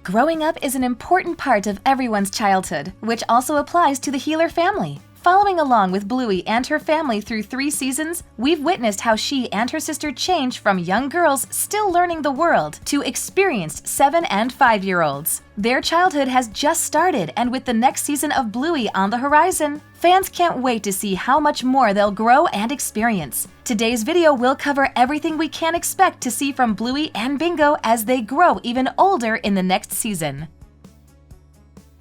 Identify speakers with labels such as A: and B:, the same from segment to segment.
A: Growing up is an important part of everyone's childhood, which also applies to the Healer family. Following along with Bluey and her family through 3 seasons, we've witnessed how she and her sister changed from young girls still learning the world to experienced 7- and 5-year-olds. Their childhood has just started, and with the next season of Bluey on the horizon, fans can't wait to see how much more they'll grow and experience. Today's video will cover everything we can expect to see from Bluey and Bingo as they grow even older in the next season.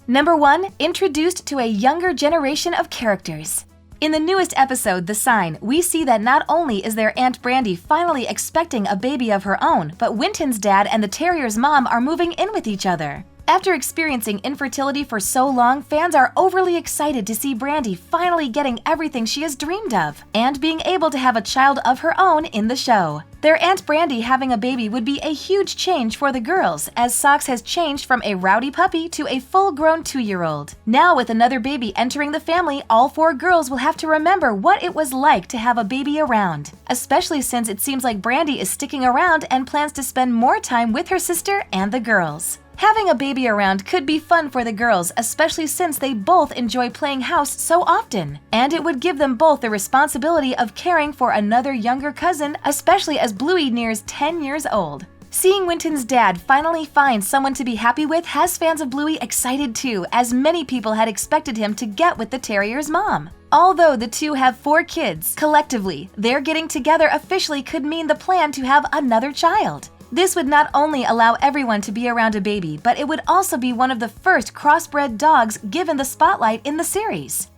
A: Number 1. Introduced to a younger generation of characters. In the newest episode, The Sign, we see that not only is their Aunt Brandy finally expecting a baby of her own, but Winton's dad and the terrier's mom are moving in with each other. After experiencing infertility for so long, fans are overly excited to see Brandy finally getting everything she has dreamed of, and being able to have a child of her own in the show. Their Aunt Brandy having a baby would be a huge change for the girls, as Socks has changed from a rowdy puppy to a full-grown 2-year-old. Now with another baby entering the family, all 4 girls will have to remember what it was like to have a baby around, especially since it seems like Brandy is sticking around and plans to spend more time with her sister and the girls. Having a baby around could be fun for the girls, especially since they both enjoy playing house so often, and it would give them both the responsibility of caring for another younger cousin, especially as Bluey nears 10 years old. Seeing Winton's dad finally find someone to be happy with has fans of Bluey excited too, as many people had expected him to get with the terrier's mom. Although the two have 4 kids, collectively, their getting together officially could mean the plan to have another child. This would not only allow everyone to be around a baby, but it would also be one of the first crossbred dogs given the spotlight in the series.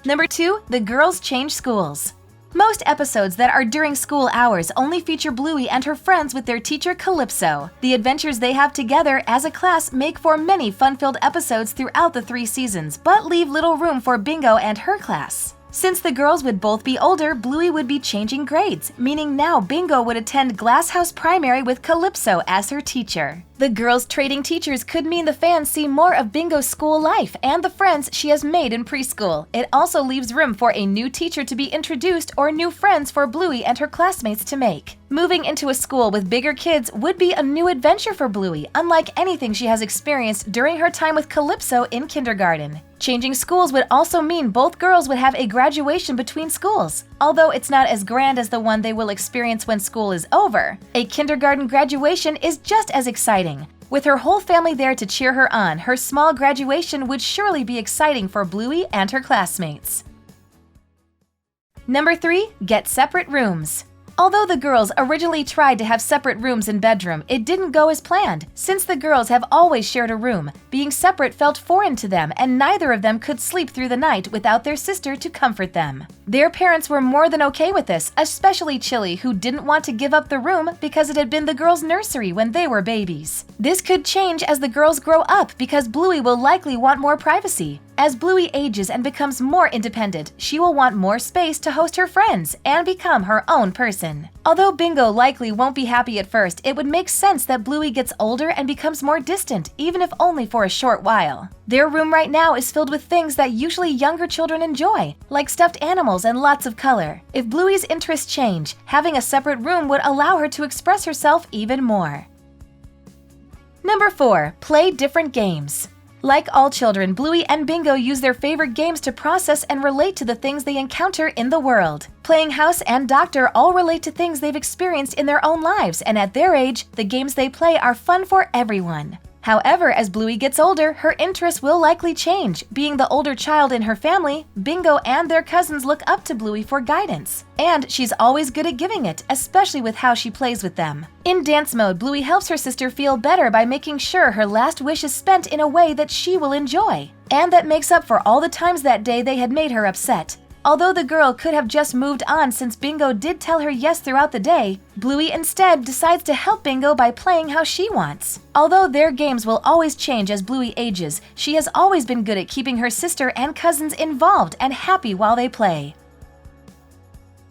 A: Number 2. The girls change schools. Most episodes that are during school hours only feature Bluey and her friends with their teacher Calypso. The adventures they have together as a class make for many fun-filled episodes throughout the 3 seasons, but leave little room for Bingo and her class. Since the girls would both be older, Bluey would be changing grades, meaning now Bingo would attend Glass House Primary with Calypso as her teacher. The girls trading teachers could mean the fans see more of Bingo's school life and the friends she has made in preschool. It also leaves room for a new teacher to be introduced or new friends for Bluey and her classmates to make. Moving into a school with bigger kids would be a new adventure for Bluey, unlike anything she has experienced during her time with Calypso in kindergarten. Changing schools would also mean both girls would have a graduation between schools. Although it's not as grand as the one they will experience when school is over, a kindergarten graduation is just as exciting. With her whole family there to cheer her on, her small graduation would surely be exciting for Bluey and her classmates. Number 3. Get separate rooms. Although the girls originally tried to have separate rooms and bedroom, it didn't go as planned. Since the girls have always shared a room, being separate felt foreign to them, and neither of them could sleep through the night without their sister to comfort them. Their parents were more than okay with this, especially Chili, who didn't want to give up the room because it had been the girls' nursery when they were babies. This could change as the girls grow up because Bluey will likely want more privacy. As Bluey ages and becomes more independent, she will want more space to host her friends and become her own person. Although Bingo likely won't be happy at first, it would make sense that Bluey gets older and becomes more distant, even if only for a short while. Their room right now is filled with things that usually younger children enjoy, like stuffed animals and lots of color. If Bluey's interests change, having a separate room would allow her to express herself even more. Number 4. Play different games. Like all children, Bluey and Bingo use their favorite games to process and relate to the things they encounter in the world. Playing house and doctor all relate to things they've experienced in their own lives, and at their age, the games they play are fun for everyone. However, as Bluey gets older, her interests will likely change. Being the older child in her family, Bingo and their cousins look up to Bluey for guidance. And she's always good at giving it, especially with how she plays with them. In dance mode, Bluey helps her sister feel better by making sure her last wish is spent in a way that she will enjoy, and that makes up for all the times that day they had made her upset. Although the girl could have just moved on since Bingo did tell her yes throughout the day, Bluey instead decides to help Bingo by playing how she wants. Although their games will always change as Bluey ages, she has always been good at keeping her sister and cousins involved and happy while they play.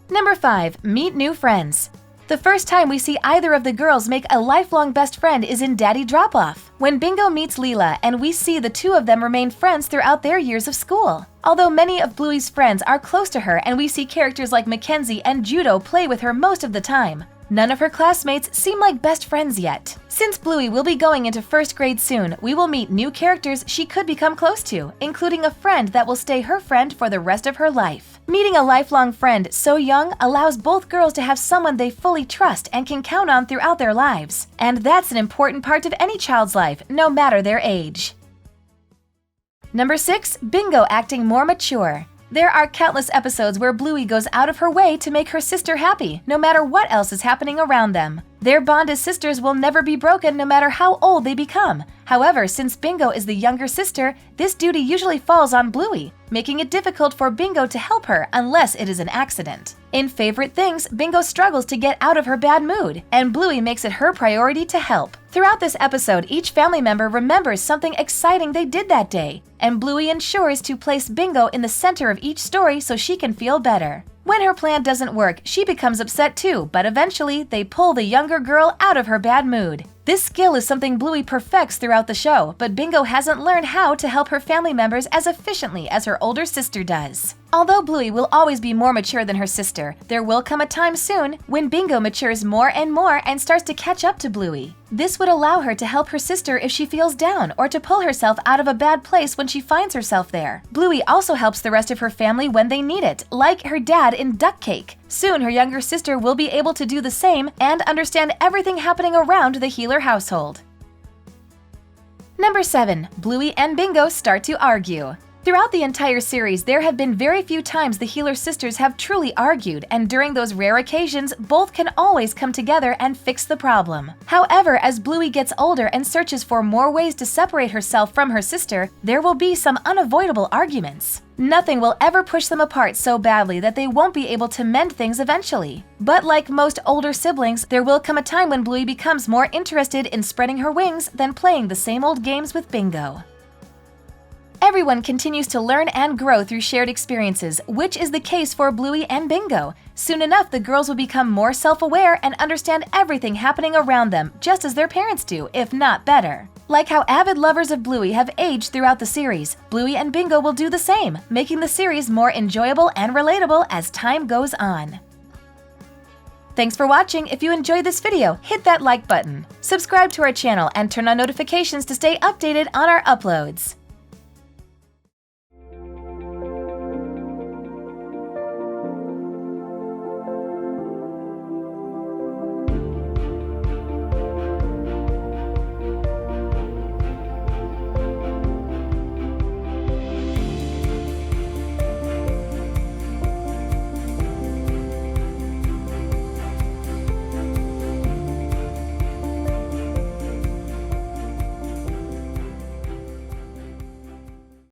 A: Number 5. Meet new friends. The first time we see either of the girls make a lifelong best friend is in Daddy Drop-Off, when Bingo meets Leela, and we see the two of them remain friends throughout their years of school. Although many of Bluey's friends are close to her and we see characters like Mackenzie and Judo play with her most of the time, None of her classmates seem like best friends yet. Since Bluey will be going into first grade soon, we will meet new characters she could become close to, including a friend that will stay her friend for the rest of her life. Meeting a lifelong friend so young allows both girls to have someone they fully trust and can count on throughout their lives. And that's an important part of any child's life, no matter their age. Number 6. Bingo acting more mature. There are countless episodes where Bluey goes out of her way to make her sister happy, no matter what else is happening around them. Their bond as sisters will never be broken no matter how old they become. However, since Bingo is the younger sister, this duty usually falls on Bluey, making it difficult for Bingo to help her unless it is an accident. In Favorite Things, Bingo struggles to get out of her bad mood, and Bluey makes it her priority to help. Throughout this episode, each family member remembers something exciting they did that day, and Bluey ensures to place Bingo in the center of each story so she can feel better. When her plan doesn't work, she becomes upset too, but eventually they pull the younger girl out of her bad mood. This skill is something Bluey perfects throughout the show, but Bingo hasn't learned how to help her family members as efficiently as her older sister does. Although Bluey will always be more mature than her sister, there will come a time soon when Bingo matures more and starts to catch up to Bluey. This would allow her to help her sister if she feels down or to pull herself out of a bad place when she finds herself there. Bluey also helps the rest of her family when they need it, like her dad in Duck Cake. Soon, her younger sister will be able to do the same and understand everything happening around the Healer household. Number 7. Bluey and Bingo start to argue. Throughout the entire series, there have been very few times the Healer sisters have truly argued, and during those rare occasions, both can always come together and fix the problem. However, as Bluey gets older and searches for more ways to separate herself from her sister, there will be some unavoidable arguments. Nothing will ever push them apart so badly that they won't be able to mend things eventually. But like most older siblings, there will come a time when Bluey becomes more interested in spreading her wings than playing the same old games with Bingo. Everyone continues to learn and grow through shared experiences, which is the case for Bluey and Bingo. Soon enough, the girls will become more self-aware and understand everything happening around them, just as their parents do, if not better. Like how avid lovers of Bluey have aged throughout the series, Bluey and Bingo will do the same, making the series more enjoyable and relatable as time goes on. Thanks for watching. If you enjoyed this video, hit that like button. Subscribe to our channel and turn on notifications to stay updated on our uploads.